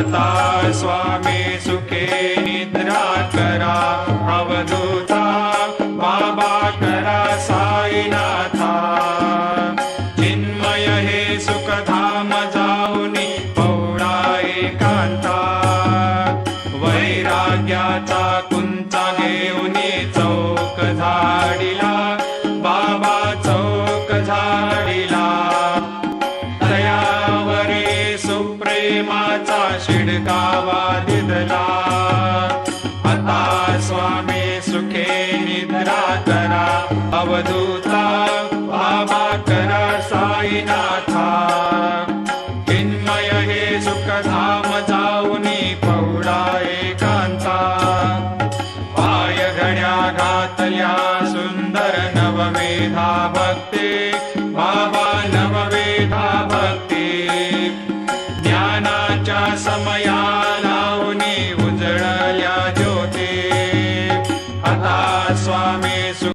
आता स्वामी सुखे निद्रा करा अवधूता बाबा करा साईनाथा चिन्मय हे सुखधाम जाऊनी पौडा एकांता वैराग्याचा कुंचा घेऊनी चौक झाडिला बाबा चौक झाडिला दयावरी सुप्रेमाचा शिडकावा दिदला आता स्वामी सुखे निद्रा करा अवधूता बाबा करा साईनाथा चिन्मय हे सुखधाम जाऊनी पौडा एकांता पाय घड्या घातल्या सुंदर नववेधा भक्ती बाबा नववेधा भक्ती ज्ञानाच्या समया लावणी उजळल्या ज्योती आता स्वामी